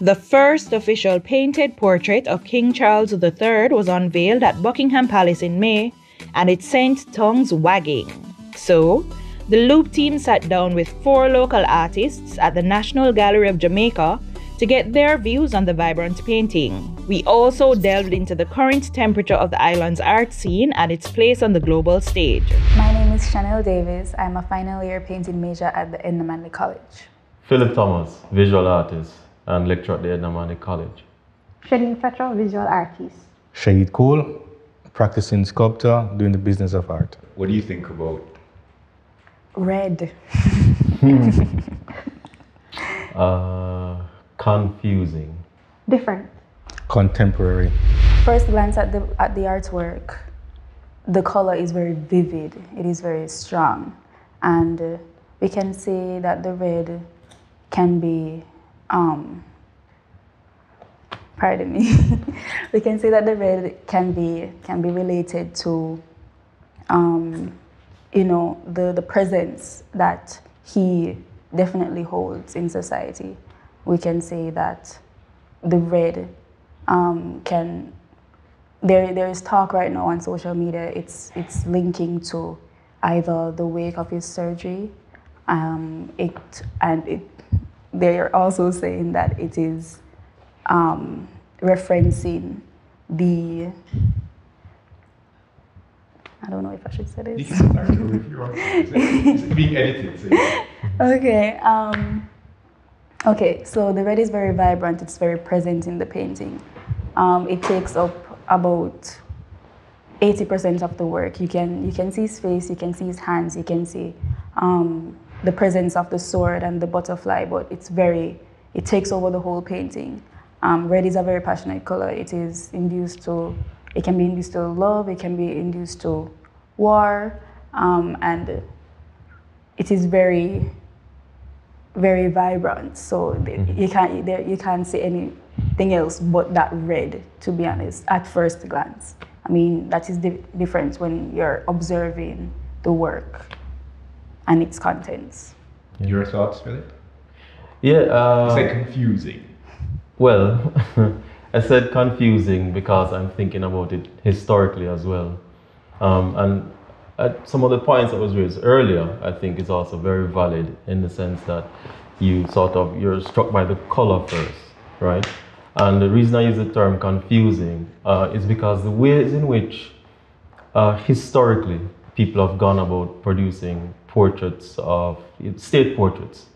The first official painted portrait of King Charles III was unveiled at Buckingham Palace in May, and it sent tongues wagging. So, the Loop team sat down with 4 local artists at the National Gallery of Jamaica to get their views on the vibrant painting. We also delved into the current temperature of the island's art scene and its place on the global stage. My name is Chanel Davis. I'm a final year painting major at the Edna Manley College. Philip Thomas, visual artist and lecturer at the Edna Manley College. Shadeen Fetra, visual artist. Shahid Cole, practicing sculptor, doing the business of art. What do you think about Red. Confusing. Different. Contemporary. First glance at the artwork, the color is very vivid. It is very strong, and we can say that the red can be, pardon me, we can say that the red can be related to, you know, the presence that he definitely holds in society. We can say that the red there is talk right now on social media. It's linking to either the wake of his surgery. They're also saying that it is referencing the. I don't know if I should say this. You can start if you want. It's being edited. So yeah. Okay, so the red is very vibrant, it's very present in the painting. It takes up about 80% of the work. You can see his face, you can see his hands, you can see the presence of the sword and the butterfly, but it takes over the whole painting. Red is a very passionate color. It can be induced to love, it can be induced to war, and it is very, very vibrant. So you can't see anything else but that red, to be honest, at first glance. I mean, that is the difference when you're observing the work and its contents. Your thoughts, Philip? Yeah. You said confusing. Well, I said confusing because I'm thinking about it historically as well. And some of the points that was raised earlier, I think is also very valid in the sense that you're struck by the color first, right? And the reason I use the term confusing is because the ways in which historically people have gone about producing portraits of state portraits,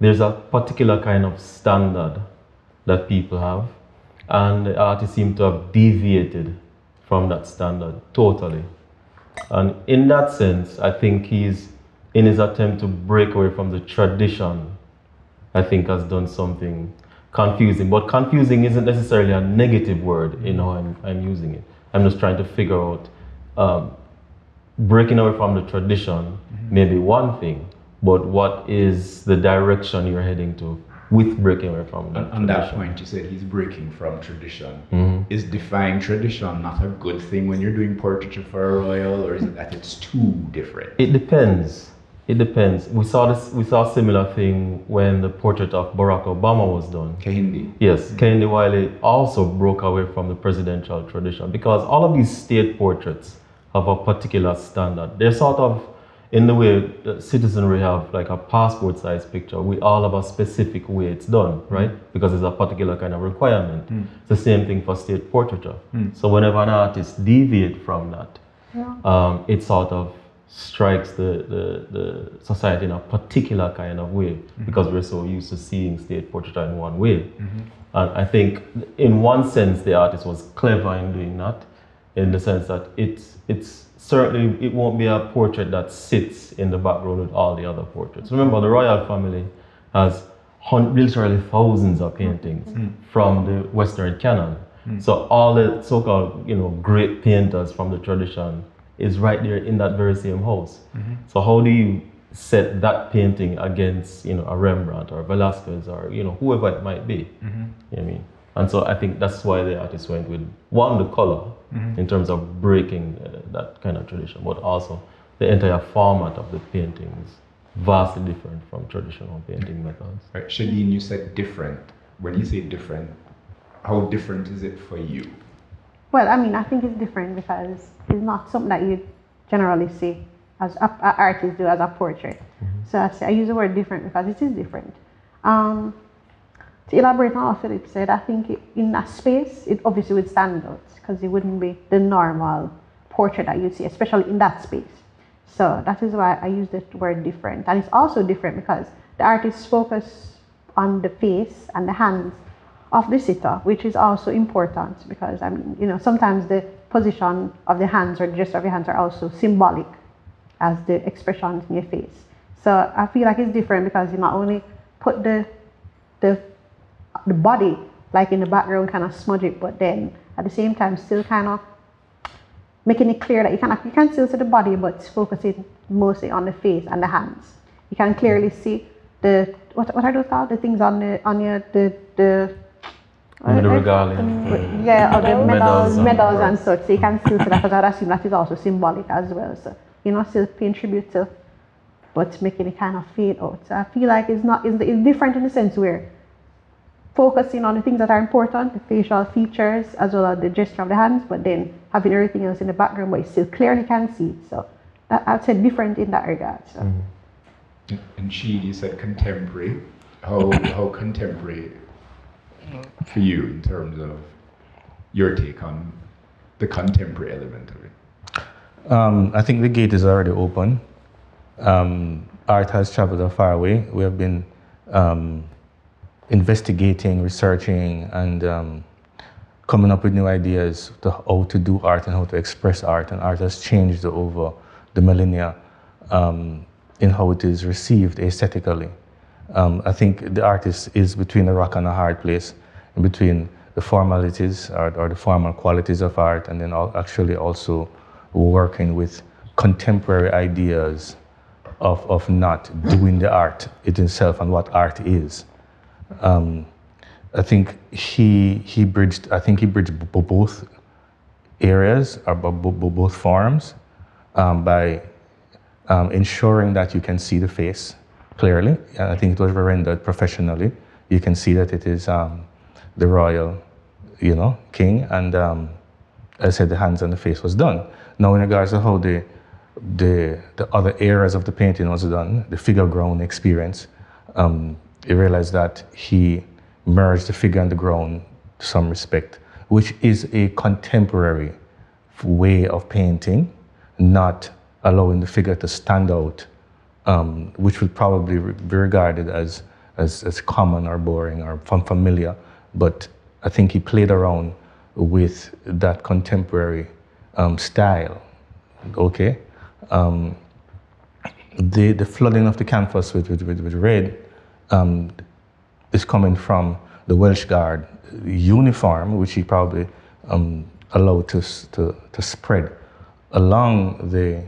there's a particular kind of standard that people have, and the artists seem to have deviated from that standard totally. And in that sense, I think he's, in his attempt to break away from the tradition, I think has done something confusing. But confusing isn't necessarily a negative word in how I'm using it. I'm just trying to figure out, breaking away from the tradition may be one thing, but what is the direction you're heading to with breaking away from that On that point, you said he's breaking from tradition. Is defying tradition not a good thing when you're doing portraiture for a royal, or is it that it's too different? It depends. It depends. We saw a similar thing when the portrait of Barack Obama was done. Kehinde. Yes, Kehinde Wiley also broke away from the presidential tradition because all of these state portraits have a particular standard. They're sort of, in the way citizenry have like a passport size picture, we all have a specific way it's done, right? Because it's a particular kind of requirement. It's the same thing for state portraiture. So whenever an artist deviates from that, it sort of strikes the society in a particular kind of way because we're so used to seeing state portraiture in one way. And I think in one sense the artist was clever in doing that, in the sense that it's certainly, it won't be a portrait that sits in the background with all the other portraits. Remember, the royal family has literally thousands of paintings from the Western canon. So all the so-called, great painters from the tradition is right there in that very same house. So how do you set that painting against, a Rembrandt or Velasquez or, whoever it might be? You know what I mean? And so I think that's why the artist went with, one, the color, in terms of breaking that kind of tradition, but also the entire format of the painting is vastly different from traditional painting methods. Right, Shadeen, you said different. when you say different, how different is it for you? Well, I mean, I think it's different because it's not something that you generally see as artists do as a portrait. So I use the word different because it is different. To elaborate on what Philip said, I think in a space, it obviously would stand out because it wouldn't be the normal portrait that you see, especially in that space. So that is why I use the word different. And it's also different because the artists focus on the face and the hands of the sitter, which is also important because, I mean, you know, sometimes the position of the hands or the gesture of your hands are also symbolic as the expressions in your face. So I feel like it's different because you not only put the body like in the background, kind of smudge it, but then at the same time still kind of making it clear that you can still see the body, but focusing mostly on the face and the hands. You can clearly see the what are those called? The things on your the regalia. Yeah, or the Medals medals and and such. So you can still see that because I would assume that is also symbolic as well. So you know, still paying tribute to, but making it kind of fade out. So I feel like it's different in the sense where focusing on the things that are important, the facial features as well as the gesture of the hands, but then having everything else in the background, but you still clearly can see it. So I'd say different in that regard. So. And you said contemporary. How contemporary for you in terms of your take on the contemporary element of it? I think the gate is already open. Art has traveled a far way. We have been investigating, researching, and coming up with new ideas to how to do art and how to express art. And art has changed over the millennia in how it is received aesthetically. I think the artist is between a rock and a hard place, in between the formalities or the formal qualities of art, and then actually also working with contemporary ideas of not doing the art itself and what art is. I think he bridged both areas or both forms by ensuring that you can see the face clearly. I think it was rendered professionally. You can see that it is the royal, king, and as I said, the hands and the face was done. Now, in regards to how the other areas of the painting was done, the figure ground experience, you realize that he merged the figure and the ground to some respect, which is a contemporary way of painting, not allowing the figure to stand out, which would probably be regarded as common or boring or familiar. But I think he played around with that contemporary style. Okay, the flooding of the canvas with red is coming from the Welsh Guard uniform, which he probably allowed to spread along the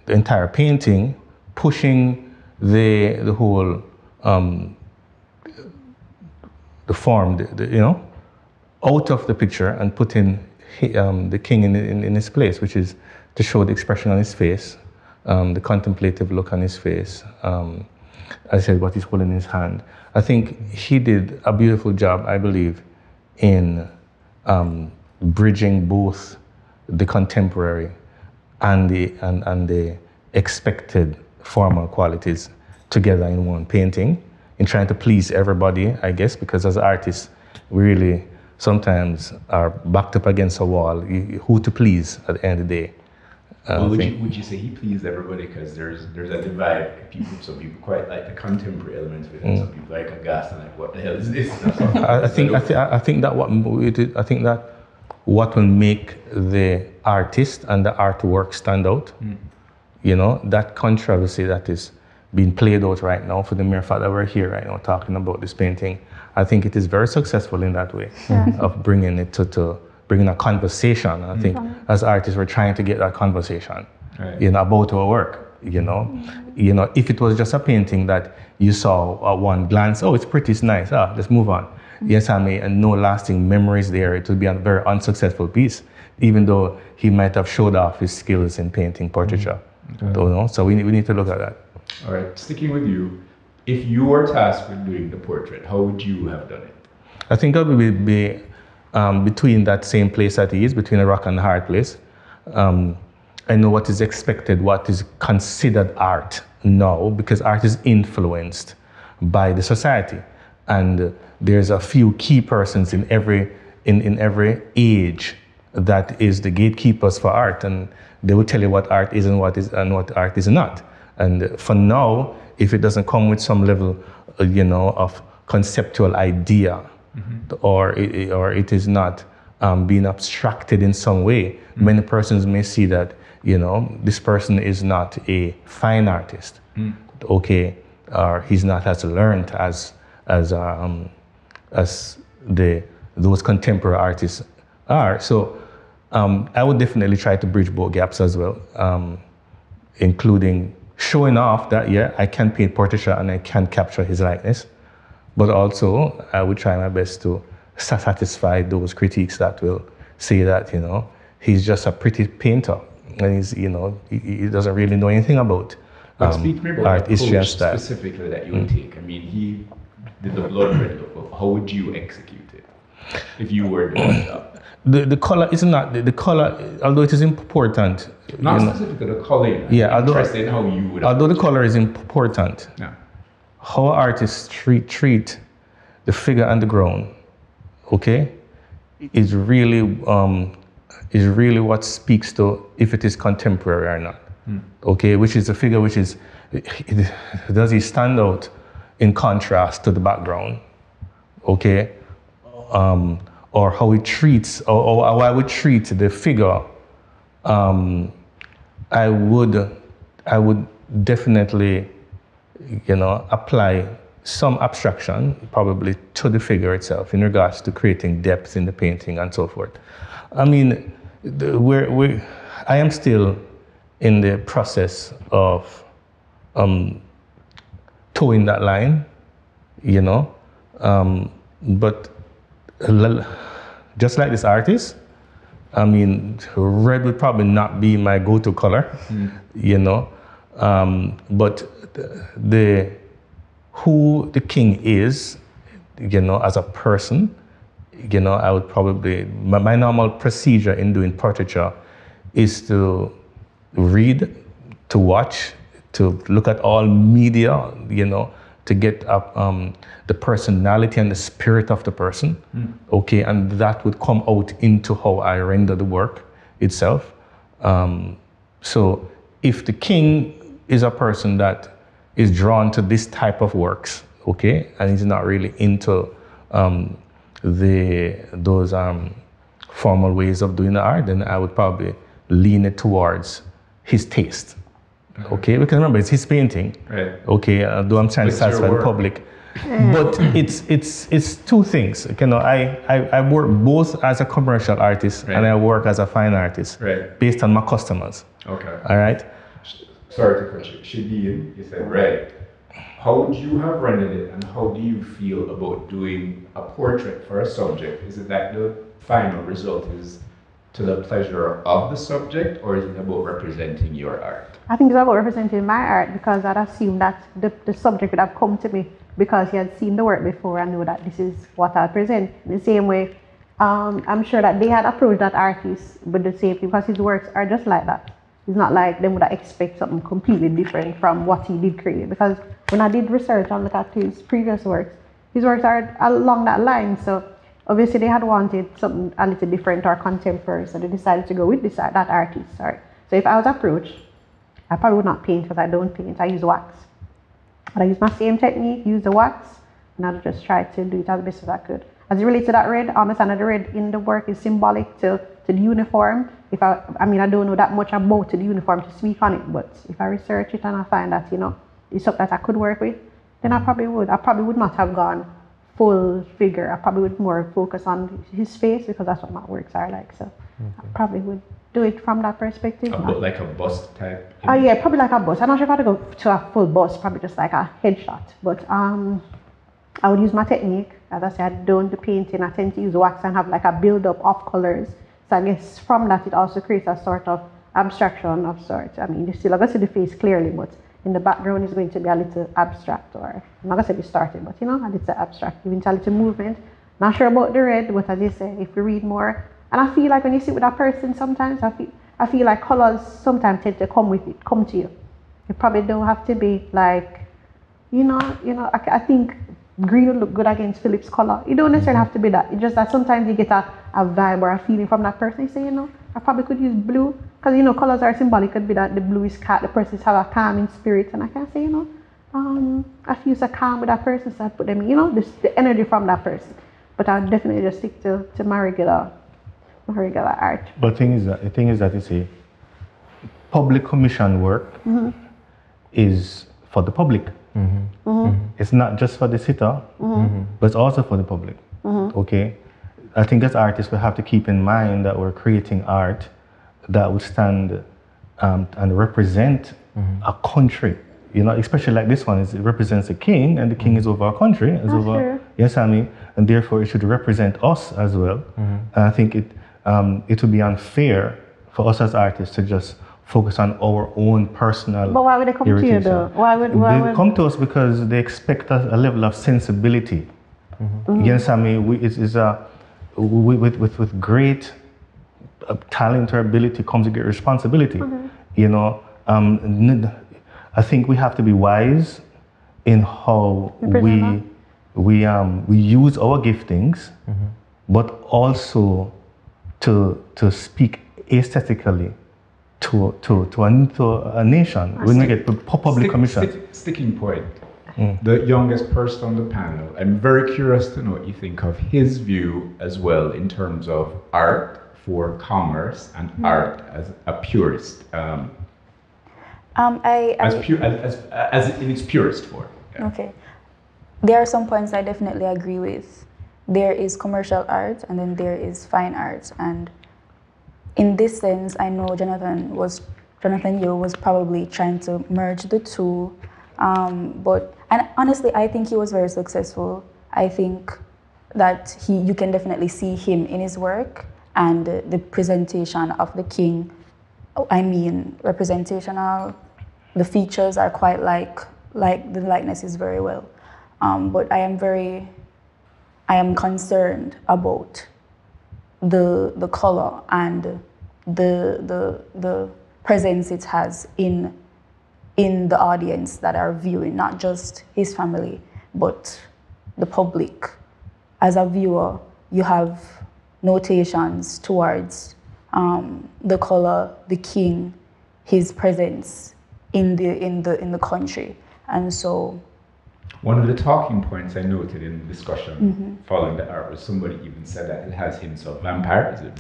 entire painting, pushing the whole the form, out of the picture and putting the king in his place, which is to show the expression on his face, the contemplative look on his face. I said what he's holding in his hand. I think he did a beautiful job, I believe, in bridging both the contemporary and the expected formal qualities together in one painting, in trying to please everybody, I guess, because as artists, we really sometimes are backed up against a wall, who to please at the end of the day. Would you say he pleased everybody? Because there's a divide. Some people quite like the contemporary elements of it, and some people like aghast and like, what the hell is this? I think that what will make the artist and the artwork stand out, that controversy that is being played out right now, for the mere fact that we're here right now talking about this painting, I think it is very successful in that way, of bringing it to bringing a conversation. I think as artists, we're trying to get that conversation, about our work. If it was just a painting that you saw at one glance, oh, it's pretty, it's nice, let's move on. Yes, I mean, and no lasting memories there, it would be a very unsuccessful piece, even though he might have showed off his skills in painting portraiture. So we need to look at that. All right, sticking with you, if you were tasked with doing the portrait, how would you have done it? I think I would be between that same place that he is, between a rock and a hard place. I know what is expected, what is considered art now, because art is influenced by the society. And there's a few key persons in every age that is the gatekeepers for art, and they will tell you what art is and what art is not. And for now, if it doesn't come with some level, of conceptual idea, or it is not being abstracted in some way, many persons may see that this person is not a fine artist, okay, or he's not as learned as those contemporary artists are. So I would definitely try to bridge both gaps as well, including showing off that, yeah, I can paint portraiture and I can capture his likeness, but also I would try my best to satisfy those critiques that will say that, he's just a pretty painter and he's, he doesn't really know anything about But speak to me about art, the history, and approach style. specifically that you would take. I mean, he did the blood red look. How would you execute it if you were doing that? The color is not the color, although it is important. Not specifically the color. Yeah, interested in how you would. Although the color is important, yeah. how artists treat the figure on the ground, okay, is really what speaks to if it is contemporary or not. Okay, which is a figure which is, does he stand out in contrast to the background? Okay, or how he treats, or how I would treat the figure. I would definitely, apply some abstraction probably to the figure itself in regards to creating depth in the painting and so forth. I mean, I am still in the process of towing that line, but just like this artist, I mean, red would probably not be my go-to color, but who the king is, as a person, I would probably, my normal procedure in doing portraiture is to read, to watch, to look at all media, to get up the personality and the spirit of the person, okay, and that would come out into how I render the work itself. So if the king is a person that is drawn to this type of works, okay, and he's not really into those formal ways of doing the art, then I would probably lean it towards his taste. Okay, because remember, it's his painting. Right. Okay, though I'm trying to satisfy the public. But it's two things. I work both as a commercial artist and I work as a fine artist based on my customers. Okay. All right. Sorry to cut you. Shadeen, you said red. How would you have rendered it, and how do you feel about doing a portrait for a subject? Is it that the final result is to the pleasure of the subject, or is it about representing your art? I think it's about representing my art, because I'd assume that the subject would have come to me because he had seen the work before and knew that this is what I'll present. In the same way, I'm sure that they had approached that artist with the same thing, because his works are just like that. It's not like they would expect something completely different from what he did create, because when I did research and look at his previous works, his works are along that line. So obviously they had wanted something a little different or contemporary, so they decided to go with that artist. Sorry. So if I was approached, I probably would not paint, because I don't paint, I use wax. But I use my same technique, use the wax, and I'll just try to do it as best as I could. As it relates to that red, I understand that the red in the work is symbolic to the uniform. If I don't know that much about the uniform to speak on it, but if I research it and I find that, it's something that I could work with, then I probably would. I probably would not have gone full figure. I probably would more focus on his face, because that's what my works are like. So I probably would do it from that perspective. Like a bust type? Yeah, probably like a bust. I'm not sure if I'd go to a full bust, probably just like a headshot. But I would use my technique. As I said, I don't do painting. I tend to use wax and have like a build-up of colors. So I guess from that, it also creates a sort of abstraction of sorts. I mean, you still have to see the face clearly, but In the background is going to be a little abstract, or I'm not gonna say distorted, but a little abstract, even a little movement. Not sure about the red, but as you say, if you read more, and I feel like when you sit with a person, sometimes I feel like colors sometimes tend to come to you. You probably don't have to be like, I think green would look good against Philip's color. You don't necessarily have to be that. It's just that sometimes you get a vibe or a feeling from that person. You say, I probably could use blue, because colors are symbolic. It could be that the blue is the person have a calming spirit, and I can say, I feel so calm with that person, so I put them in, the energy from that person. But I'll definitely just stick to my regular art. But the thing is that you see, public commission work is for the public. It's not just for the sitter, but it's also for the public. Okay, I think as artists we have to keep in mind that we're creating art that would stand and represent a country. Especially like this one, it represents a king, and the king is over our country, is over. Sure. Yes, I mean, and therefore it should represent us as well. And I think it would be unfair for us as artists to just focus on our own personal. But why would they come to you though? They come to us because they expect a level of sensibility. Yes, I mean, with great talent or ability comes a great responsibility. I think we have to be wise in how we use our giftings, but also to speak aesthetically to a nation. When we get public commission. Sticking point. The youngest person on the panel. I'm very curious to know what you think of his view as well in terms of art for commerce and art as a purist. As in its purest form. Yeah. Okay. There are some points I definitely agree with. There is commercial art and then there is fine art. And in this sense, I know Jonathan Yeo was probably trying to merge the two. And honestly, I think he was very successful. I think that you can definitely see him in his work, and the presentation of the king, representational. The features are quite like the likeness is very well. But I am concerned about the color and the presence it has in the audience that are viewing, not just his family, but the public. As a viewer, you have notations towards the color, the king, his presence in the country. And so one of the talking points I noted in the discussion following the art was somebody even said that it has hints of vampirism.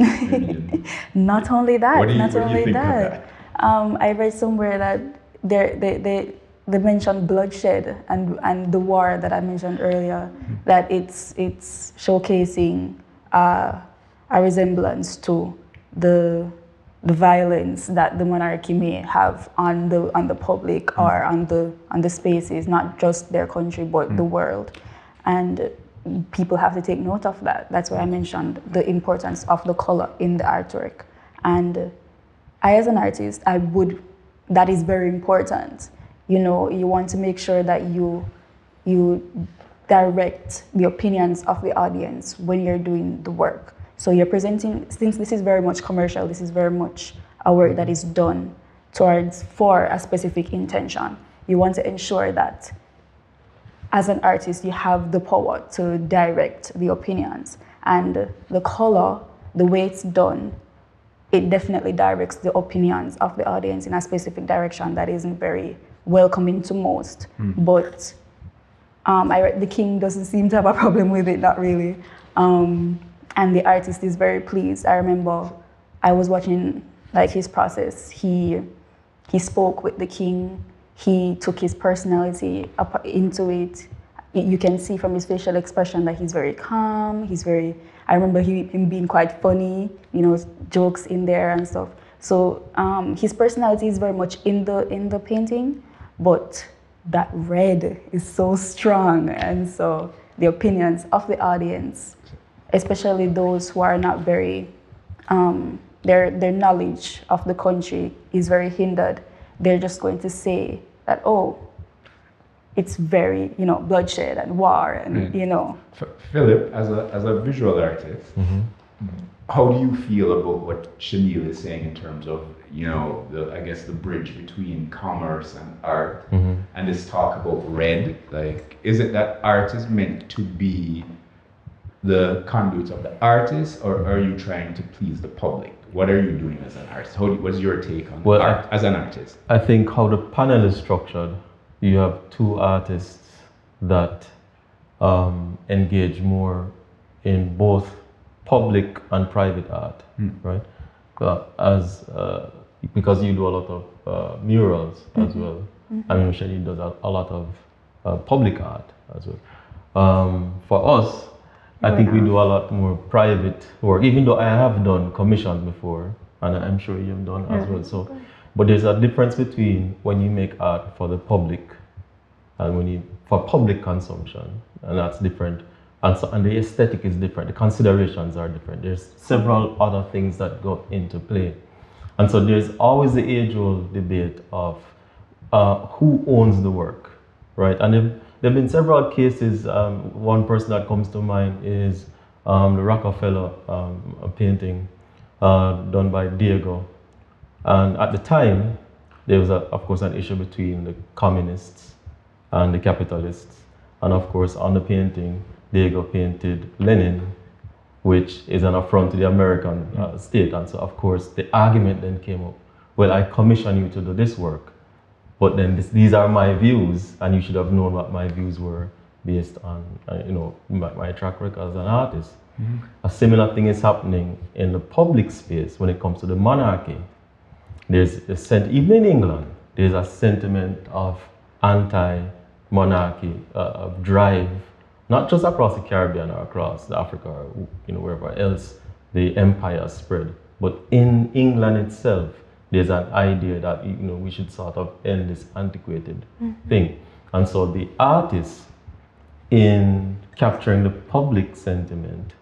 Not only that, what do you think of that? I read somewhere that they mentioned bloodshed and the war that I mentioned earlier, that it's showcasing a resemblance to the violence that the monarchy may have on the public or on the spaces, not just their country but the world, and people have to take note of that. That's why I mentioned the importance of the color in the artwork. And I, as an artist, that is very important. You want to make sure that you direct the opinions of the audience when you're doing the work. So you're presenting, since this is very much commercial, this is very much a work that is done for a specific intention. You want to ensure that as an artist, you have the power to direct the opinions. And the color, the way it's done, it definitely directs the opinions of the audience in a specific direction that isn't very welcoming to most. But the king doesn't seem to have a problem with it, not really. And the artist is very pleased. I remember I was watching his process. He spoke with the king. He took his personality up into it. You can see from his facial expression that he's very calm. I remember him being quite funny, jokes in there and stuff. So his personality is very much in the painting, but that red is so strong. And so the opinions of the audience, especially those who are not very, their knowledge of the country is very hindered. They're just going to say that, oh, it's very, bloodshed and war and, Philip, as a visual artist, how do you feel about what Chanel is saying in terms of, the bridge between commerce and art, and this talk about red? Like, is it that art is meant to be the conduit of the artist, or are you trying to please the public? What are you doing as an artist? What's your take on art as an artist? I think how the panel is structured, you have two artists that engage more in both public and private art, right? Because you do a lot of murals as well. I mean, Shani does a lot of public art as well. For us, I think we do a lot more private work, even though I have done commissions before, and I'm sure you've done as well. So, but there's a difference between when you make art for the public and for public consumption, and that's different. And the aesthetic is different. The considerations are different. There's several other things that go into play, and so there's always the age-old debate of who owns the work, right? And there have been several cases. One person that comes to mind is the Rockefeller painting done by Diego. And at the time, there was, of course, an issue between the communists and the capitalists. And of course, on the painting, Diego painted Lenin, which is an affront to the American state. And so, of course, the argument then came up, well, I commission you to do this work, but then these are my views, and you should have known what my views were based on, my track record as an artist. A similar thing is happening in the public space when it comes to the monarchy. Even in England, there's a sentiment of anti-monarchy, of drive, not just across the Caribbean or across Africa or wherever else the empire spread, but in England itself, there's an idea that we should sort of end this antiquated thing. And so the artists, in capturing the public sentiment,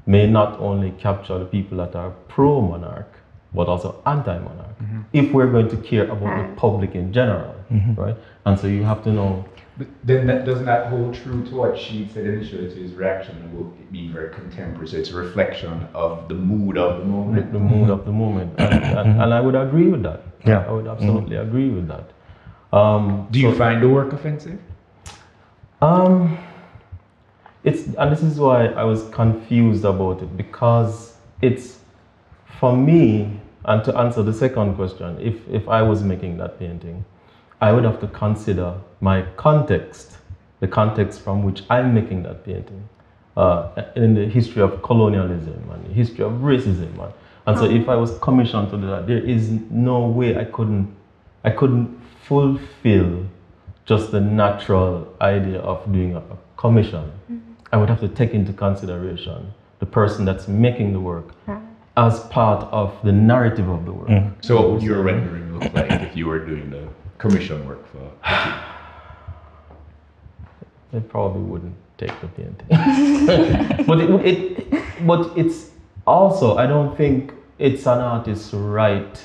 may not only capture the people that are pro-monarch, but also anti-monarch, if we're going to care about the public in general, right? And so you have to know. But then doesn't that hold true to what she said initially, to his reaction about it being very contemporary? So it's a reflection of the mood of the moment. The mood of the moment, and I would agree with that. Yeah, I would absolutely agree with that. Do you find the work offensive? And this is why I was confused about it, because it's, for me, and to answer the second question, if I was making that painting, I would have to consider my context, the context from which I'm making that painting, in the history of colonialism and the history of racism. And so if I was commissioned to do that, there is no way I couldn't fulfill just the natural idea of doing a commission. I would have to take into consideration the person that's making the work as part of the narrative of the work. So what would your rendering look like if you were doing the commission work for the team? They probably wouldn't take the painting. But it's also, I don't think it's an artist's right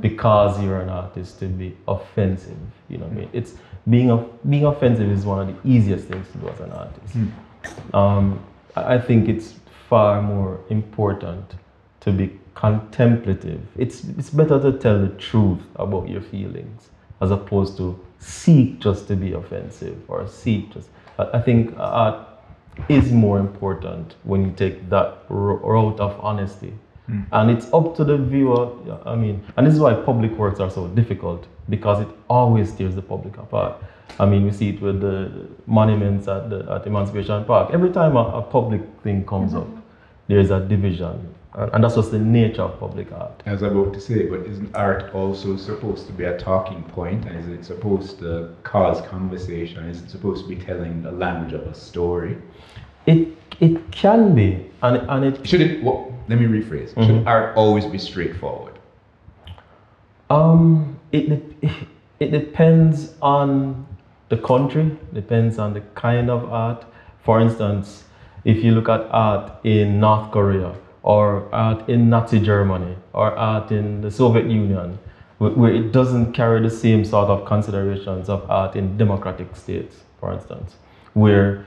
because you're an artist to be offensive. You know what I mean? It's being offensive is one of the easiest things to do as an artist. I think it's far more important to be contemplative. It's better to tell the truth about your feelings as opposed to seek just to be offensive or seek just. I think art is more important when you take that route of honesty. And it's up to the viewer. I mean, and this is why public works are so difficult, because it always tears the public apart. I mean, we see it with the monuments at Emancipation Park. Every time a public thing comes up, there's a division. And that's just the nature of public art. I was about to say, but isn't art also supposed to be a talking point? And is it supposed to cause conversation? Is it supposed to be telling the language of a story? It can be, and it should it. Well, let me rephrase. Should art always be straightforward? It depends on the country. Depends on the kind of art. For instance, if you look at art in North Korea, or art in Nazi Germany, or art in the Soviet Union, where it doesn't carry the same sort of considerations of art in democratic states, for instance, where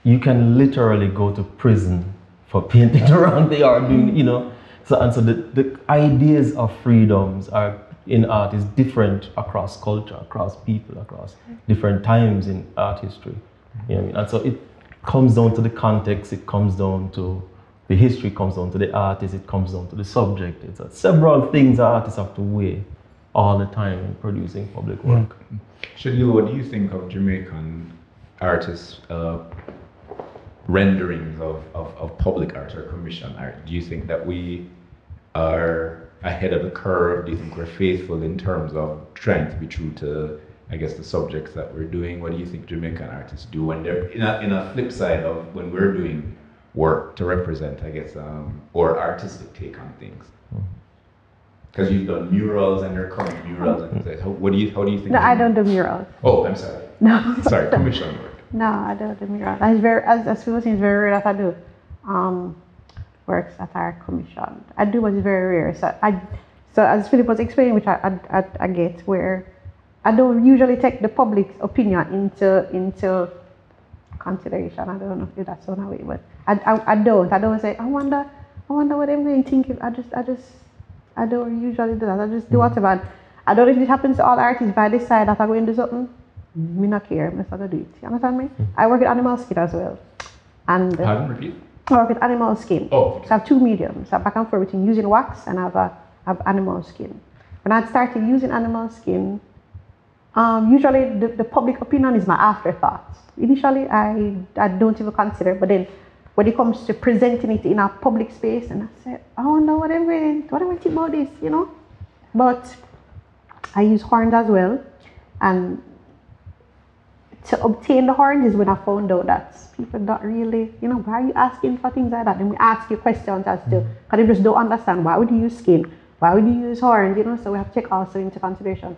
you can literally go to prison for painting the wrong thing or doing, you know. So the ideas of freedoms are in art is different across culture, across people, across different times in art history. You know what I mean? And so it comes down to the context, it comes down to the history, comes down to the artist, it comes down to the subject. It's several things artists have to weigh all the time in producing public work. Shadil, what do you think of Jamaican artists' renderings of public art or commission art? Do you think that we are ahead of the curve? Do you think we're faithful in terms of trying to be true to, I guess, the subjects that we're doing? What do you think Jamaican artists do when they're in a flip side of when we're doing work to represent, I guess, or artistic take on things? Because you've done murals and they're current murals and things like that. How do you think? No, I don't do murals. Oh, I'm sorry. No. Sorry, commission work. No, I don't do murals. As people say, it's very rare that I do works that are commissioned. I do, but it's very rare. So as Philip was explaining, which I get, where I don't usually take the public's opinion into consideration. I don't know if that's on way, but I don't say I wonder what they're going to think. I don't usually do that. I just do whatever. And I don't know if it happens to all artists. If I decide that I'm going to do something, me not care. I'm just going to do it. You understand me? I work with animal skin as well. And Pardon, repeat? I work with animal skin. Oh, okay. So I have two mediums. I have back and forth between using wax and I have animal skin. When I started using animal skin, usually the public opinion is my afterthought. Initially, I don't even consider, but then when it comes to presenting it in a public space, and I said, I don't know what I'm going to think about this, you know. But I use horns as well, and to obtain the horns is when I found out that people don't really, you know, why are you asking for things like that? And we ask you questions as to, because they just don't understand, why would you use skin? Why would you use horns? You know, so we have to take also into consideration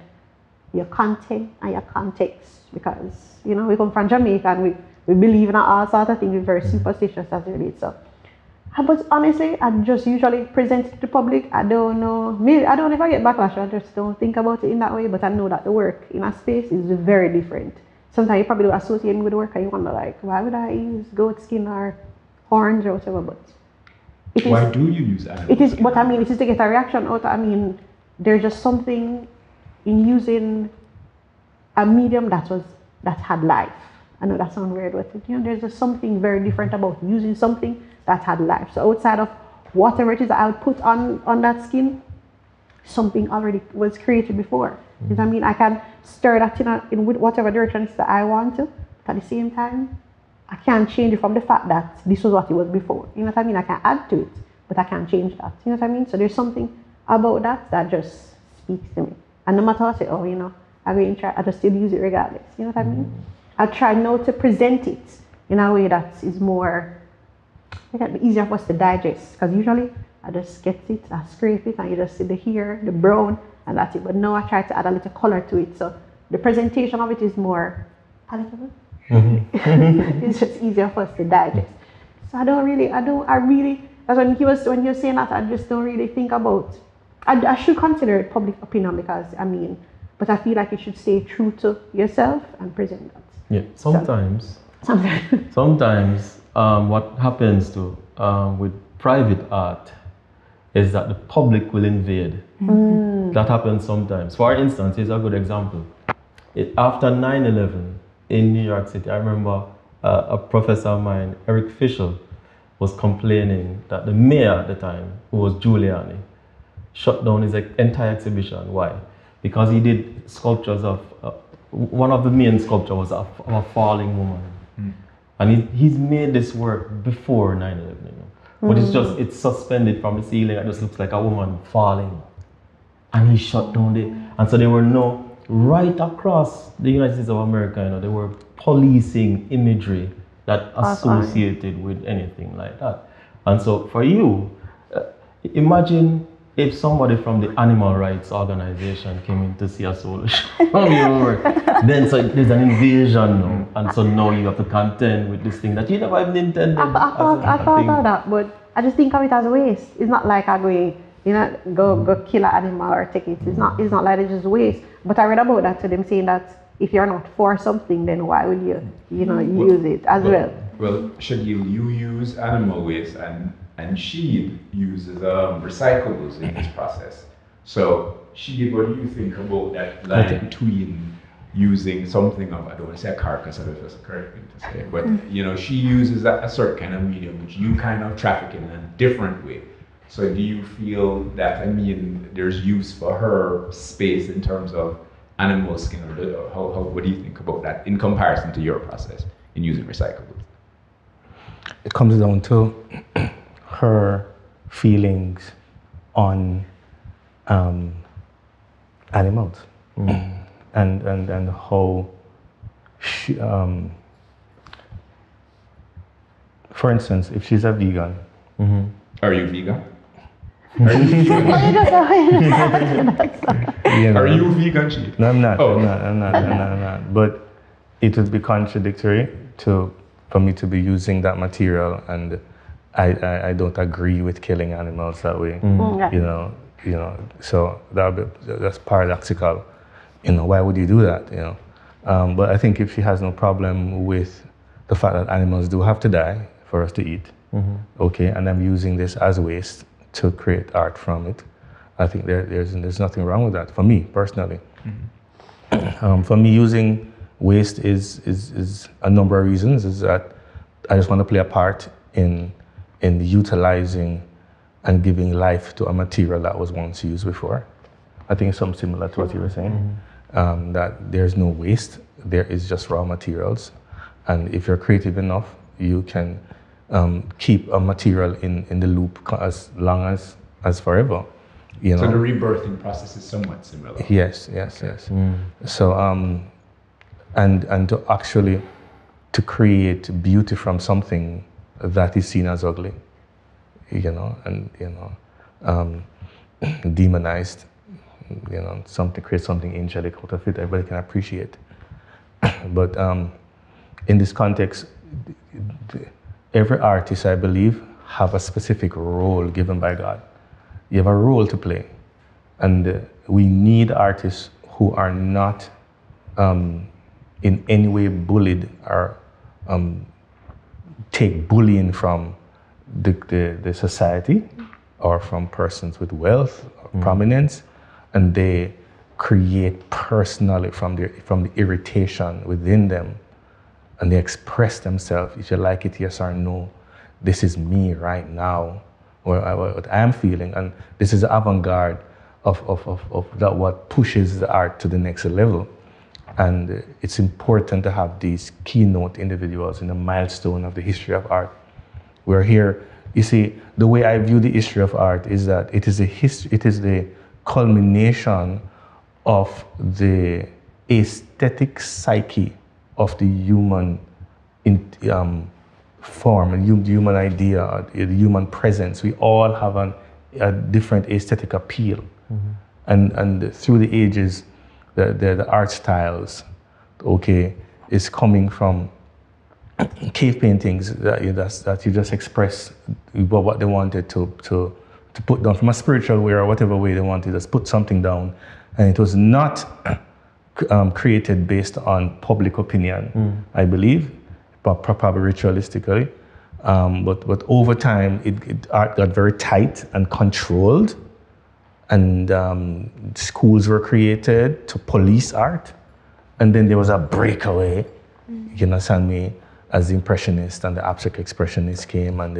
your content and your context, because, you know, we come from Jamaica and we believe in all sorts of things. We're very superstitious as it relates. So, but honestly, I just usually present it to the public. I don't know, maybe I don't know if I get backlash. I just don't think about it in that way. But I know that the work in a space is very different. Sometimes you probably do associate with the work and you wonder, like, why would I use goat skin or horns or whatever? But it is, why do you use animal it is, skin? but I mean, it is to get a reaction out. I mean, there's just something in using a medium that had life. I know that sounds weird, but you know, there's just something very different about using something that had life. So outside of whatever it is that I would put on that skin, something already was created before. You know what I mean? I can stir that in whatever directions that I want to, but at the same time, I can't change it from the fact that this was what it was before. You know what I mean? I can add to it, but I can't change that. You know what I mean? So there's something about that just speaks to me. And no matter what I say, oh, you know, I just still use it regardless. You know what I mean? I try now to present it in a way that is more, easier for us to digest. Because usually I just get it, I scrape it, and you just see the hair, the brown, and that's it. But now I try to add a little color to it. So the presentation of it is more palatable. It's just easier for us to digest. So that's when he was saying that, I just don't really think about, I should consider it public opinion because, but I feel like you should stay true to yourself and present that. Yeah, sometimes what happens with private art is that the public will invade. That happens sometimes. For instance, here's a good example. After 9/11 in New York City, I remember a professor of mine, Eric Fischel, was complaining that the mayor at the time, who was Giuliani, shut down his entire exhibition. Why? Because he did sculptures of, one of the main sculptures was of a falling woman. And he's made this work before 9/11, you know. But it's suspended from the ceiling. It just looks like a woman falling. And he shut down it. And so there were right across the United States of America, you know, they were policing imagery that associated with anything like that. And so for you, imagine if somebody from the animal rights organization came in to see a solo show from your work, then so there's an invasion now, and so now you have to contend with this thing that you never even intended. I thought of that, but I just think of it as a waste. It's not like I'm going You know, go kill an animal or take it. It's not like it's just waste. But I read about that to them saying that if you're not for something, then why will you use it as well? Well, Shagil, you use animal waste and she uses recyclables in this process. So, Shagil, what do you think about that line between using something of, I don't want to say a carcass, I don't know if that's the correct thing to say, but you know, she uses a certain kind of medium which you kind of traffic in a different way. So do you feel that, I mean, there's use for her space in terms of animal skin, or what do you think about that in comparison to your process in using recyclables? It comes down to her feelings on animals. And how she, for instance, if she's a vegan. Are you vegan? You know, Are you vegan, Chief? No, I'm not. Oh. I'm not. But it would be contradictory for me to be using that material, and I don't agree with killing animals that way. You know. So that's paradoxical. You know, why would you do that? You know, but I think if she has no problem with the fact that animals do have to die for us to eat, okay, and I'm using this as waste to create art from it, I think there's nothing wrong with that for me personally. For me, using waste is a number of reasons. Is that I just want to play a part in utilizing and giving life to a material that was once used before. I think it's something similar to what you were saying. That there's no waste, there is just raw materials. And if you're creative enough, you can keep a material in the loop as long as forever. You know? So the rebirthing process is somewhat similar. Yes. So, and to actually to create beauty from something that is seen as ugly, you know, and, you know, demonized, you know, create something angelic out of it, everybody can appreciate. But in this context, every artist, I believe, have a specific role given by God. You have a role to play. And we need artists who are not in any way bullied or take bullying from the society or from persons with wealth or prominence, and they create personally from the irritation within them, and they express themselves. If you like it, yes or no, this is me right now, or what I am feeling, and this is the avant-garde of that what pushes the art to the next level. And it's important to have these keynote individuals in the milestone of the history of art. We're here, you see, the way I view the history of art is that it is the culmination of the aesthetic psyche of the human form, the human idea, the human presence. We all have a different aesthetic appeal. And through the ages, the art styles, okay, is coming from cave paintings that you just express what they wanted to put down from a spiritual way or whatever way they wanted to just put something down, and it was not created based on public opinion, I believe, but probably ritualistically. But over time, art got very tight and controlled, and schools were created to police art, and then there was a breakaway, you understand me, as the Impressionists and the abstract expressionists came, and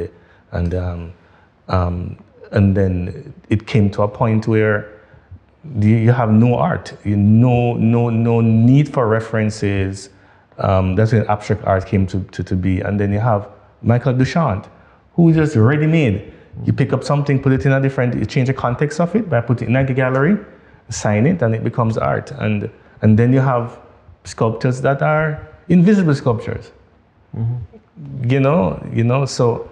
then it came to a point where you have no art, no need for references. That's when abstract art came to be. And then you have Michael Duchamp, who is just ready-made. You pick up something, put it in you change the context of it by putting it in a gallery, sign it, and it becomes art. And then you have sculptures that are invisible sculptures. You know, so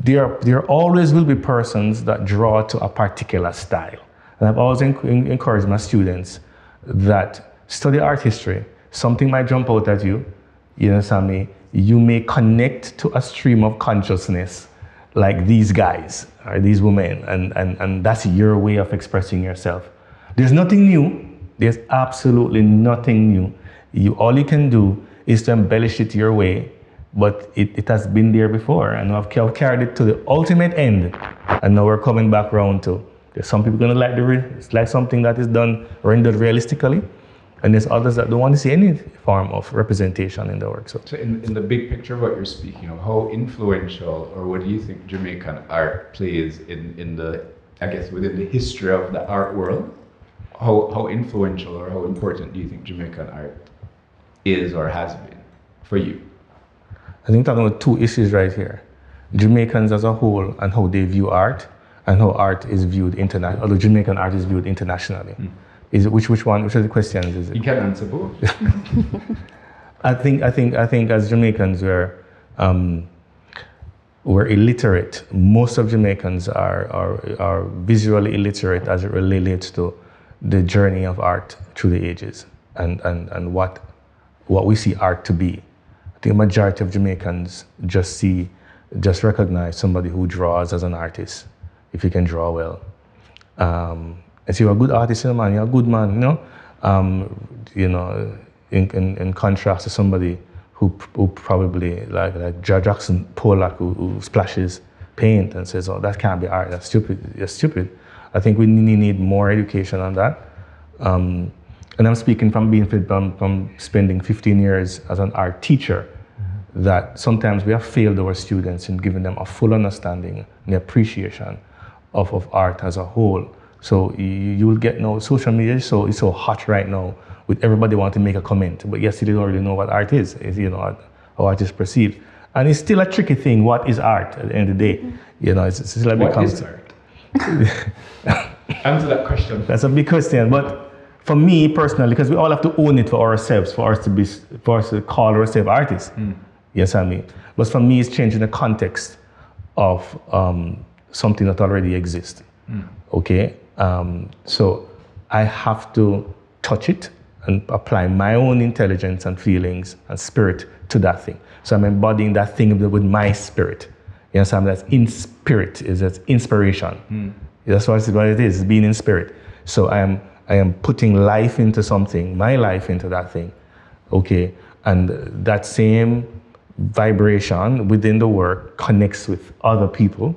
there always will be persons that draw to a particular style. And I've always encouraged my students that study art history. Something might jump out at you, you understand me? You may connect to a stream of consciousness like these guys or these women, and that's your way of expressing yourself. There's nothing new. There's absolutely nothing new. All you can do is to embellish it your way, but it has been there before, and I've carried it to the ultimate end, and now we're coming back around to, there's some people gonna like it's like something that is done, rendered realistically, and there's others that don't want to see any form of representation in the work. So in the big picture of what you're speaking of, how influential, or what do you think Jamaican art plays in the, I guess, within the history of the art world? How influential or how important do you think Jamaican art is or has been for you? I think talking about two issues right here. Jamaicans as a whole and how they view art, and how art is viewed internationally, although Jamaican art is viewed internationally. Is it, which of the questions is it? You can answer both. I think as Jamaicans we're illiterate. Most of Jamaicans are visually illiterate as it relates to the journey of art through the ages and what we see art to be. I think the majority of Jamaicans just recognize somebody who draws as an artist, if you can draw well. And so you're a good artist, man, you're a good man, in contrast to somebody who probably like Jackson Pollock who splashes paint and says, oh, that can't be art, that's stupid, you're stupid. I think we need more education on that. And I'm speaking from spending 15 years as an art teacher, that sometimes we have failed our students in giving them a full understanding and appreciation of art as a whole. So you will get now, social media is so hot right now, with everybody want to make a comment, but yes, they don't really know what art is, how art is perceived. And it's still a tricky thing, what is art at the end of the day? It's still a big concept. Answer that question. That's a big question, but for me personally, because we all have to own it for ourselves, for us to call ourselves artists. Yes, I mean. But for me, it's changing the context of something that already exists. Okay, so I have to touch it and apply my own intelligence and feelings and spirit to that thing. So I'm embodying that thing with my spirit. You understand? That's in spirit, that's inspiration. That's what it is, being in spirit. So I am putting life into something, my life into that thing. Okay, and that same vibration within the work connects with other people.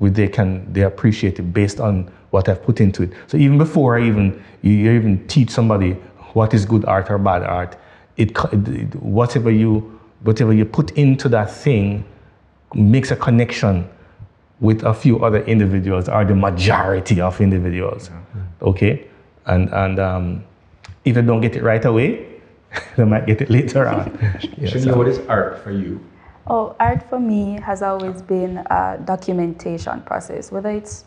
They appreciate it based on what I've put into it. So even before you even teach somebody what is good art or bad art, whatever you put into that thing makes a connection with a few other individuals or the majority of individuals. Okay, and if you don't get it right away, they might get it later on. Shania, what is art for you? Oh, art for me has always been a documentation process, whether it's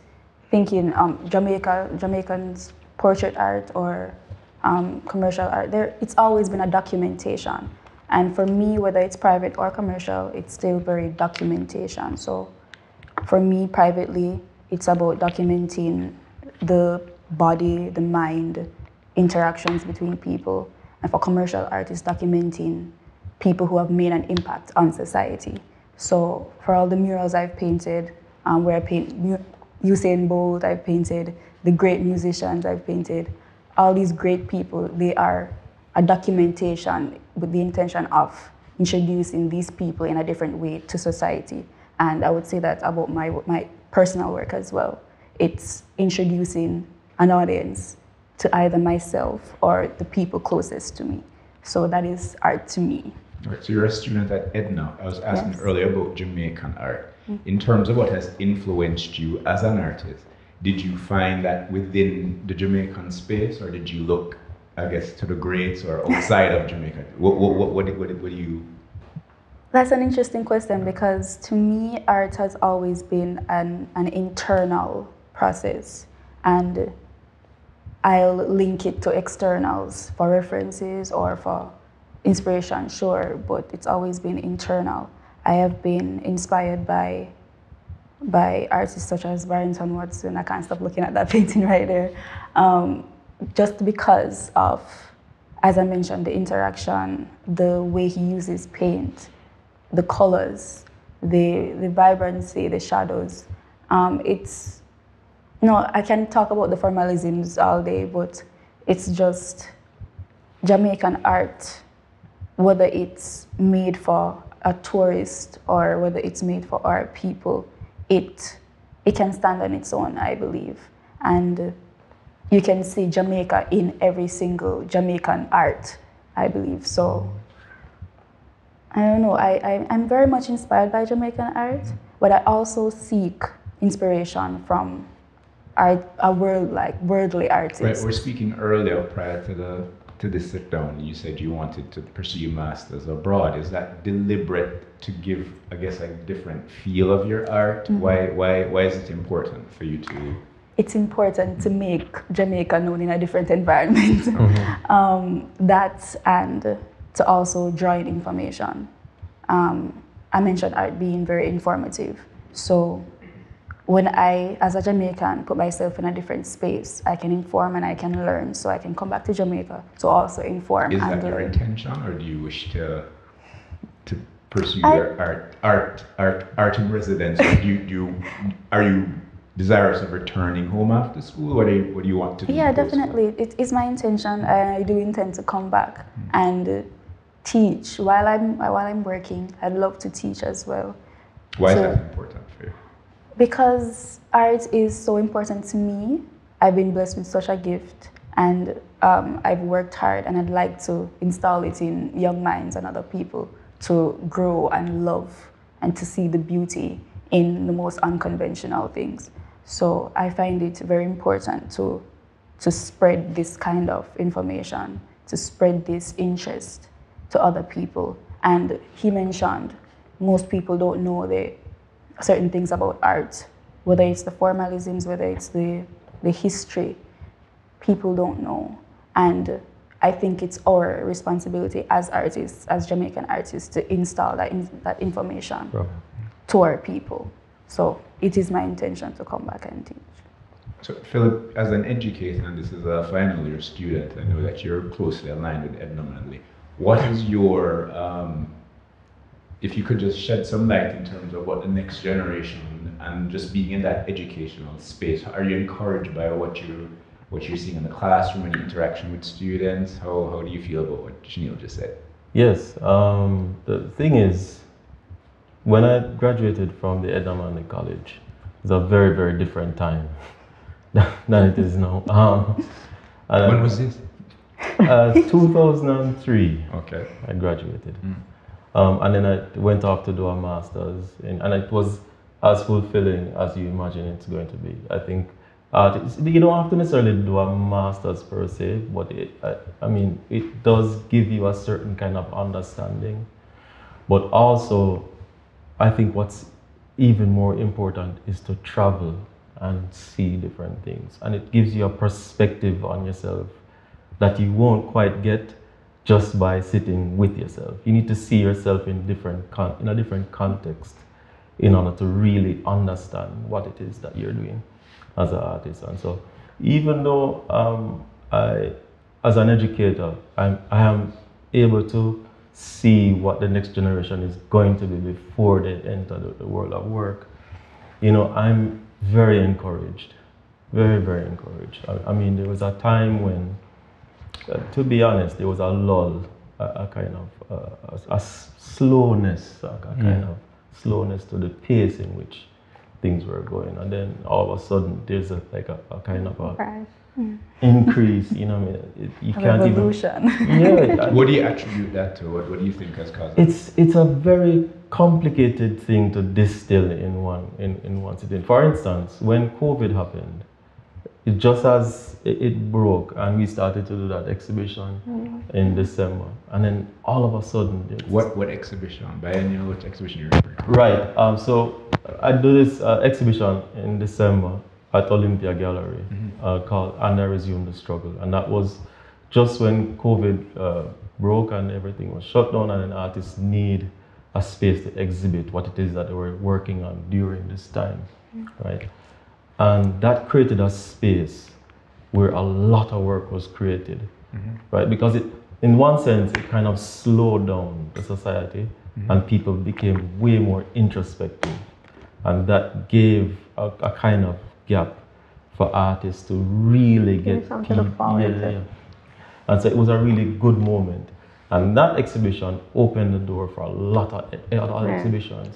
thinking Jamaican's portrait art or commercial art. It's always been a documentation. And for me, whether it's private or commercial, it's still very documentation. So for me privately, it's about documenting the body, the mind, interactions between people. And for commercial art, it's documenting people who have made an impact on society. So for all the murals I've painted, where I paint Usain Bolt, I've painted the great musicians, I've painted all these great people. They are a documentation with the intention of introducing these people in a different way to society. And I would say that about my personal work as well. It's introducing an audience to either myself or the people closest to me. So that is art to me. Right, so you're a student at Edna. I was asking earlier about Jamaican art. In terms of what has influenced you as an artist, did you find that within the Jamaican space, or did you look, I guess, to the greats or outside of Jamaica? What do you... That's an interesting question, because to me, art has always been an internal process. And I'll link it to externals for references or for inspiration, sure, but it's always been internal. I have been inspired by artists such as Barrington Watson. I can't stop looking at that painting right there. Just because of, as I mentioned, the interaction, the way he uses paint, the colors, the vibrancy, the shadows. It's no, I can talk about the formalisms all day, but it's just Jamaican art, whether it's made for a tourist or whether it's made for our people, it can stand on its own, I believe. And you can see Jamaica in every single Jamaican art, I believe. So I don't know, I'm very much inspired by Jamaican art, but I also seek inspiration from art, worldly artists. Right, we're speaking earlier prior to this sit down. You said you wanted to pursue your masters abroad. Is that deliberate to give, I guess, a different feel of your art? Why is it important for you to? It's important to make Jamaica known in a different environment. That and to also draw in information. I mentioned art being very informative. So when I, as a Jamaican, put myself in a different space, I can inform and I can learn. So I can come back to Jamaica to also inform and learn. Is that your intention, or do you wish to pursue your art in residence? Are you desirous of returning home after school? What do you want to do? Yeah, definitely. It is my intention. I do intend to come back and teach while I'm working. I'd love to teach as well. Why is that important for you? Because art is so important to me. I've been blessed with such a gift, and I've worked hard, and I'd like to install it in young minds and other people to grow and love and to see the beauty in the most unconventional things. So I find it very important to spread this kind of information, to spread this interest to other people. And he mentioned most people don't know certain things about art, whether it's the formalisms, whether it's the history. People don't know. And I think it's our responsibility as artists, as Jamaican artists, to install that information to our people. So it is my intention to come back and teach. So Philip, as an educator, and this is a final year student, I know that you're closely aligned with Edna Manley. What is your, if you could just shed some light in terms of what the next generation, and just being in that educational space, are you encouraged by what you're seeing in the classroom and interaction with students? How do you feel about what Chanel just said? Yes, the thing is, when I graduated from the Edna Manley College, it was a very, very different time than it is now. When was this? 2003. Okay. I graduated. And then I went off to do a master's, and it was as fulfilling as you imagine it's going to be. I think you don't have to necessarily do a master's per se, but it does give you a certain kind of understanding. But also, I think what's even more important is to travel and see different things. And it gives you a perspective on yourself that you won't quite get just by sitting with yourself. You need to see yourself in a different context in order to really understand what it is that you're doing as an artist. And so even though as an educator, I am able to see what the next generation is going to be before they enter the world of work, I'm very encouraged, very, very encouraged. I mean, there was a time when, to be honest, there was a lull, a kind of a slowness, kind of slowness to the pace in which things were going, and then all of a sudden there's a kind of a increase. You can't revolution. Yeah. What do you attribute that to? What do you think has caused it? It's a very complicated thing to distill in one sitting. For instance, when COVID happened, it just as it broke, and we started to do that exhibition in December, and then all of a sudden, what exhibition? Biennial, which exhibition you're referring to? Right. So I do this exhibition in December at Olympia Gallery called "And I Resumed the Struggle," and that was just when COVID broke and everything was shut down, and then artists need a space to exhibit what it is that they were working on during this time, right? And that created a space where a lot of work was created, right? Because in one sense, it kind of slowed down the society, and people became way more introspective, and that gave a kind of gap for artists to really get something to look forward to. And so it was a really good moment, and that exhibition opened the door for a lot of other exhibitions,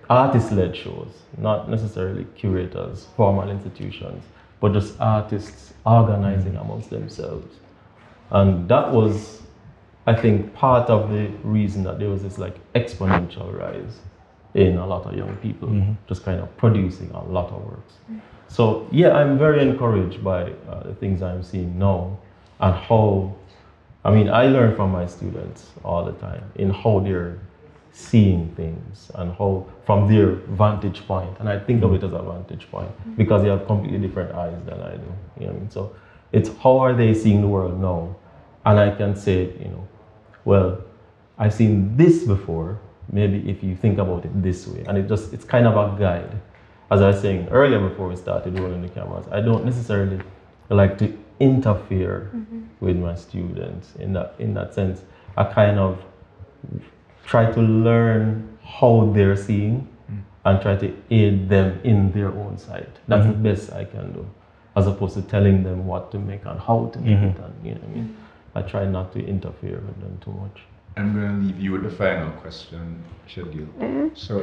artist-led shows, not necessarily curators, formal institutions, but just artists organizing amongst themselves. And that was, I think, part of the reason that there was this like exponential rise in a lot of young people, just kind of producing a lot of works. So yeah, I'm very encouraged by the things I'm seeing now, and how, I mean, I learn from my students all the time in how they're seeing things and how, from their vantage point, and I think of it as a vantage point because they have completely different eyes than I do. You know what I mean? So it's how are they seeing the world now, and I can say, you know, well, I've seen this before. Maybe if you think about it this way, and it's kind of a guide. As I was saying earlier before we started rolling the cameras, I don't necessarily like to interfere with my students in that sense. I kind of try to learn how they're seeing and try to aid them in their own sight. That's the best I can do, as opposed to telling them what to make and how to make it. And you know what I mean? I try not to interfere with them too much. I'm going to leave you with the final question, Shadil. So,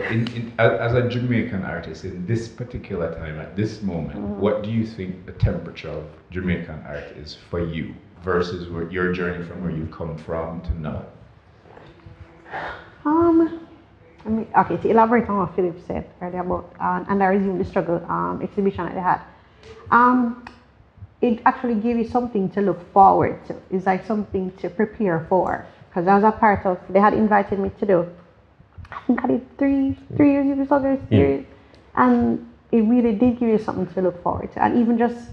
as a Jamaican artist, in this particular time, at this moment, what do you think the temperature of Jamaican art is for you versus your journey from where you've come from to now? I mean, okay, to elaborate on what Philip said earlier about and I resumed the struggle exhibition that they had. It actually gave you something to look forward to. It's like something to prepare for. Because I was a part of, they had invited me to do, I think I did three years of this series. And it really did give you something to look forward to. And even just,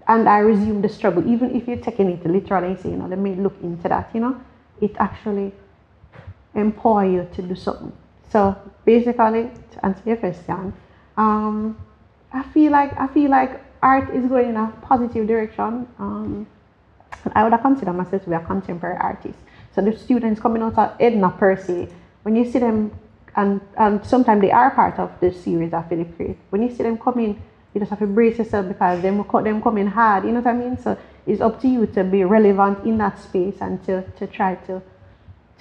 and I resumed the struggle, even if you're taking it literally and saying, you know, let me look into that, you know, it actually empower you to do something. So basically, to answer your question, I feel like art is going in a positive direction. I would consider myself to be a contemporary artist. So the students coming out of Edna per se, when you see them, and sometimes they are part of the series that Philip created. When you see them come in, you just have to brace yourself because them coming hard, you know what I mean? So it's up to you to be relevant in that space and to try to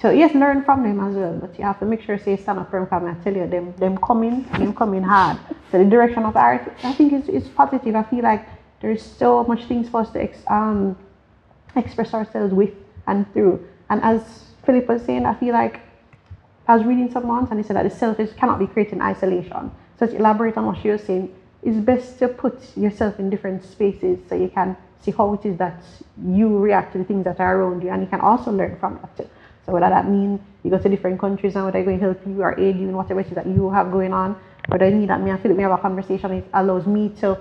yes, learn from them as well, but you have to make sure say stand up firm, because I tell you, them coming hard. So the direction of art, I think is positive. I feel like there's so much things for us to express ourselves with and through. And as Philip was saying, I feel like I was reading someone and he said that the self cannot be created in isolation. So to elaborate on what she was saying, it's best to put yourself in different spaces so you can see how it is that you react to the things that are around you, and you can also learn from that too. So whether that means you go to different countries and whether they're going to help you or aid you in whatever it is that you have going on, whether you need that me and Philip may have a conversation, it allows me to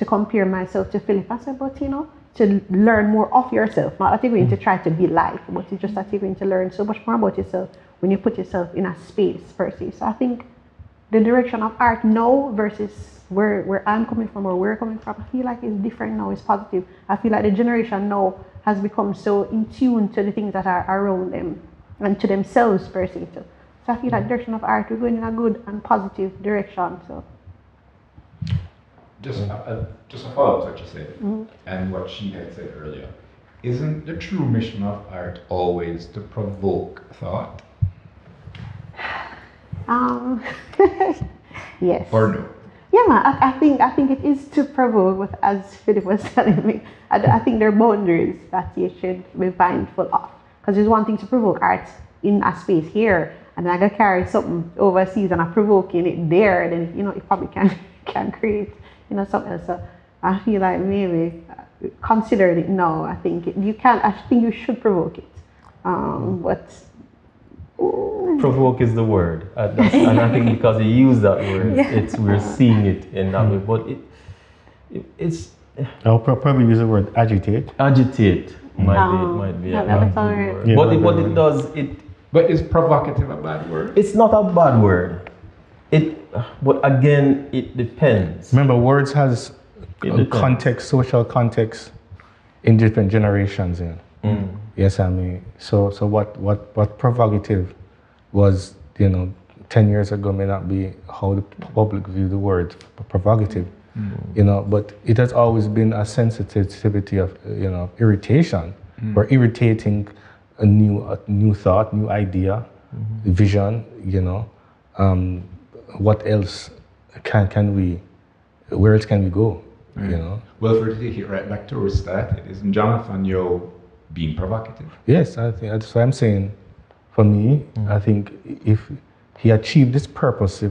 compare myself to Philip. I said, but you know, to learn more of yourself, not that you're going to try to be like, but it's just that you're going to learn so much more about yourself when you put yourself in a space per se. So I think the direction of art now versus where I'm coming from or where we're coming from, I feel like it's different now, it's positive. I feel like the generation now has become so in tune to the things that are around them and to themselves per se too. So I feel like the direction of art, we're going in a good and positive direction. So just a follow-up to what you said and what she had said earlier. Isn't the true mission of art always to provoke thought? Yes. Or no? Yeah, man, I think it is to provoke, but as Philip was telling me, I think there are boundaries that you should be mindful of. Because there's one thing to provoke art in a space here, and then I gotta carry something overseas and I'm provoking it there, then you know it probably can create something else. So I feel like maybe considering it now, I think you should provoke it. But provoke is the word, and I think because you use that word, we're seeing it in that way. But it's. I'll probably use the word agitate. Agitate might be a good word. But what it does, But is provocative a bad word? It's not a bad word. But again, it depends. Remember, words has context, social context in different generations. Yes, I mean, so what provocative was, 10 years ago may not be how the public view the word provocative, but it has always been a sensitivity of, irritation, or irritating a new thought, new idea, vision, what else where else can we go, Well, for to take it right back to where we started, isn't Jonathan Yeo being provocative? Yes, I think that's what I'm saying. For me, I think if he achieved this purpose,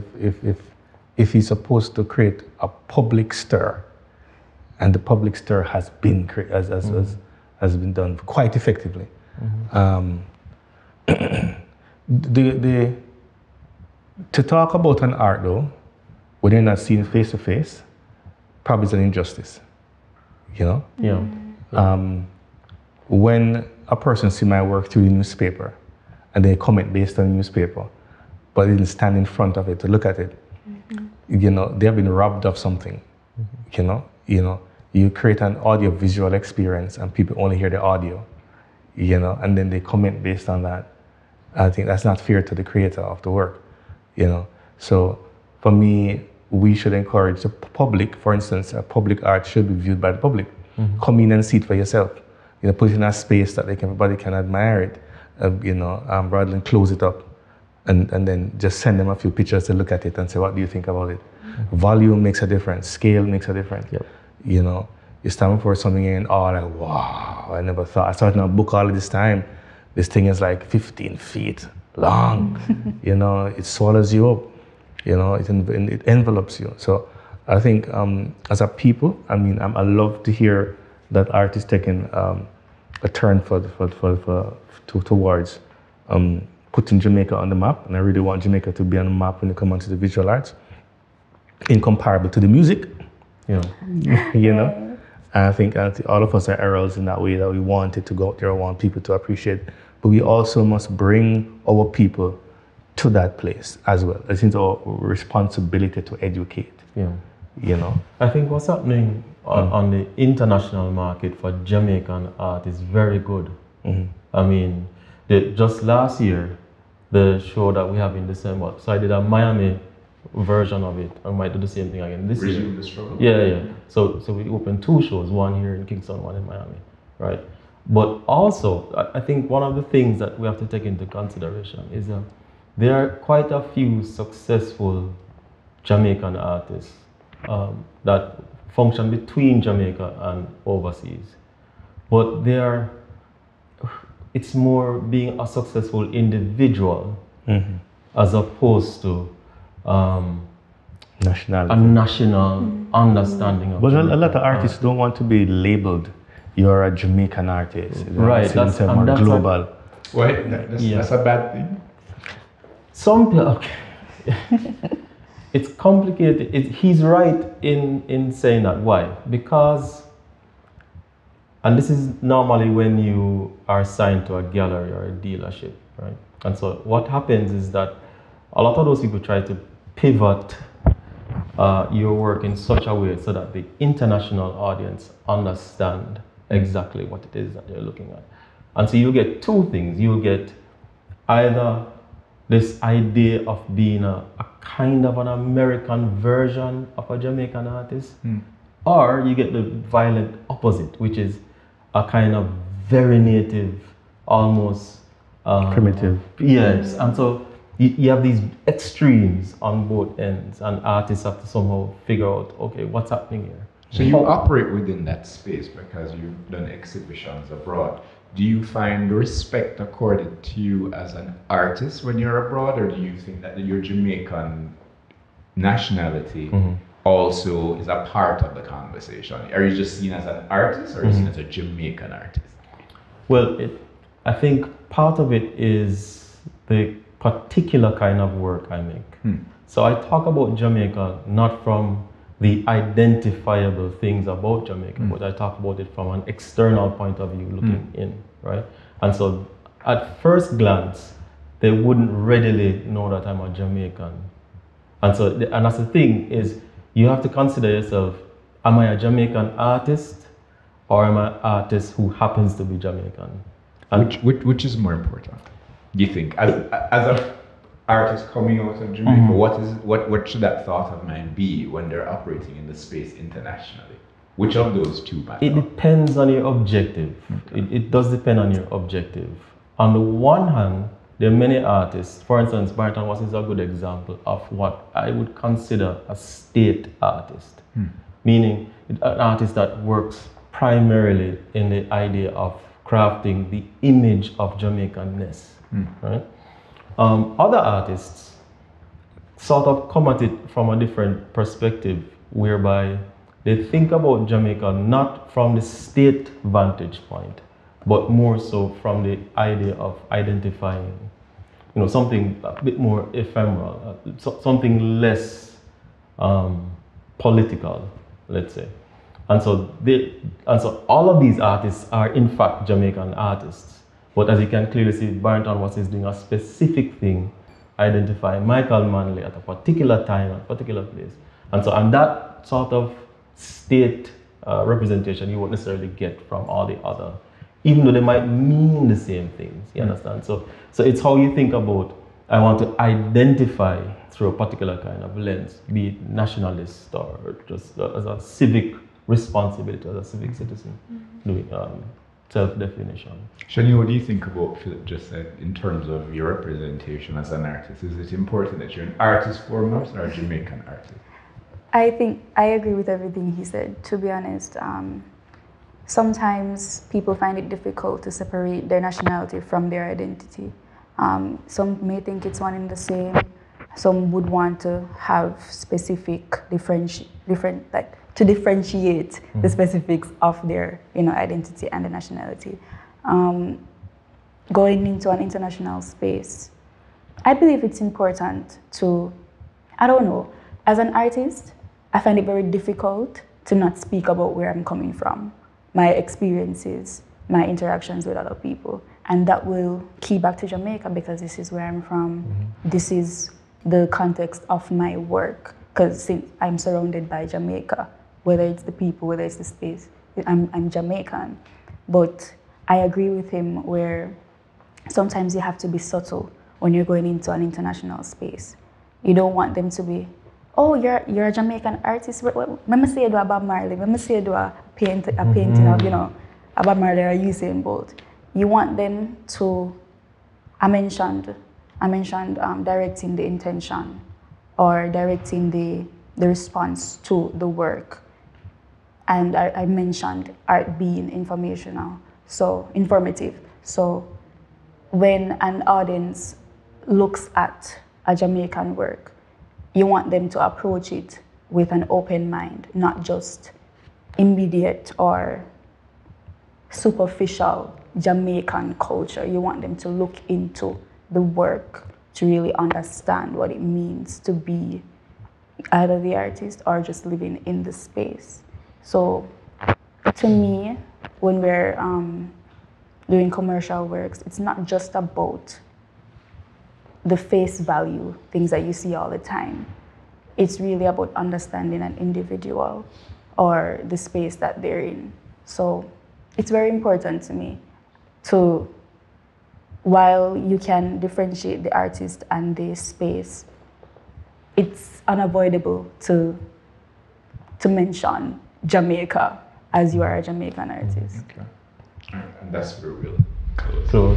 if he's supposed to create a public stir, and the public stir has been has been done quite effectively. To talk about an art though, when you're not seeing face to face, probably is an injustice. Yeah. When a person see my work through the newspaper, and they comment based on the newspaper, but they didn't stand in front of it to look at it, they have been robbed of something. You create an audio visual experience and people only hear the audio, and then they comment based on that. I think that's not fair to the creator of the work, So for me, we should encourage the public. For instance, a public art should be viewed by the public. Come in and see it for yourself. Put it in a space that everybody can admire it, rather than close it up and then just send them a few pictures to look at it and say, what do you think about it? Volume makes a difference, scale makes a difference. Yep. You stand for something and like, wow, I never thought. I started a book all of this time. This thing is like 15 feet long. It swallows you up. It envelopes you. So I think as a people, I love to hear that art is taking a turn towards putting Jamaica on the map, and I really want Jamaica to be on the map when it comes onto the visual arts, incomparable to the music. I think all of us are heralds in that way, that we want it to go out there, want people to appreciate, but we also must bring our people to that place as well. I think it's our responsibility to educate. I think what's happening on the international market for Jamaican art is very good. I mean, just last year, the show that we have in December, so I did a Miami version of it. I might do the same thing again this year. The struggle. Yeah. So we opened 2 shows, one here in Kingston, one in Miami, right? But also, I think one of the things that we have to take into consideration is there are quite a few successful Jamaican artists that function between Jamaica and overseas. But it's more being a successful individual as opposed to nationality. A national understanding of But Jamaican a lot of artists don't want to be labeled, you're a Jamaican artist. Right, that's more global. That's a bad thing? Some people, okay. It's complicated. He's right in saying that. Why? Because, and this is normally when you are signed to a gallery or a dealership, right? And so what happens is that a lot of those people try to pivot your work in such a way so that the international audience understand exactly what it is that they're looking at. And so you get 2 things. You get either this idea of being a kind of an American version of a Jamaican artist, or you get the violent opposite, which is a kind of very native, almost primitive. Yes, and so you have these extremes on both ends, and artists have to somehow figure out, okay, what's happening here? So you operate within that space because you've done exhibitions abroad. Do you find respect accorded to you as an artist when you're abroad, or do you think that your Jamaican nationality also is a part of the conversation? Are you just seen as an artist, or are you seen as a Jamaican artist? Well, I think part of it is the particular kind of work I make. So I talk about Jamaica not from the identifiable things about Jamaica, but I talk about it from an external point of view, looking in, right? And so at first glance, they wouldn't readily know that I'm a Jamaican. And so, and that's the thing, is you have to consider yourself, am I a Jamaican artist, or am I an artist who happens to be Jamaican? And Which is more important, do you think? As an artist coming out of Jamaica, what should that thought of mine be when they're operating in the space internationally? Which of those two matter? it depends on your objective. It does depend on your objective. On the one hand, there are many artists. For instance, Barton was a good example of what I would consider a state artist, meaning an artist that works primarily in the idea of crafting the image of Jamaicanness. Right? Other artists sort of come at it from a different perspective, whereby they think about Jamaica not from the state vantage point, but more so from the idea of identifying, something a bit more ephemeral, something less political, let's say. And so all of these artists are in fact Jamaican artists. But as you can clearly see, Barrington was doing a specific thing, identifying Michael Manley at a particular time, at a particular place. And that sort of state representation you won't necessarily get from all the other, even though they might mean the same things, you understand? So it's how you think about, I want to identify through a particular kind of lens, be it nationalist or just as a civic responsibility, as a civic citizen, doing self-definition. Shani, what do you think about what Philip just said in terms of your representation as an artist? Is it important that you're an artist foremost or a Jamaican artist? I think I agree with everything he said, to be honest. Sometimes people find it difficult to separate their nationality from their identity. Some may think it's one and the same. Some would want to have specific to differentiate the specifics of their identity and the nationality. Going into an international space, I believe it's important to, I don't know, as an artist, I find it very difficult to not speak about where I'm coming from, my experiences, my interactions with other people. And that will key back to Jamaica because this is where I'm from. This is the context of my work, because I'm surrounded by Jamaica, whether it's the people, whether it's the space, I'm Jamaican. But I agree with him where sometimes you have to be subtle when you're going into an international space. You don't want them to be, oh, you're a Jamaican artist. Let me see you do a Bob Marley. Let me see you do a painting of, a Bob Marley or Usain Bolt. You want them to, I mentioned directing the intention or directing the response to the work. And I mentioned art being informative. So when an audience looks at a Jamaican work, you want them to approach it with an open mind, not just immediate or superficial Jamaican culture. You want them to look into the work to really understand what it means to be either the artist or just living in the space. So to me, when we're doing commercial works, it's not just about the face value, things that you see all the time. It's really about understanding an individual or the space that they're in. So it's very important to me to, while you can differentiate the artist and the space, it's unavoidable to mention Jamaica as you are a Jamaican artist. Okay. And that's where we'll So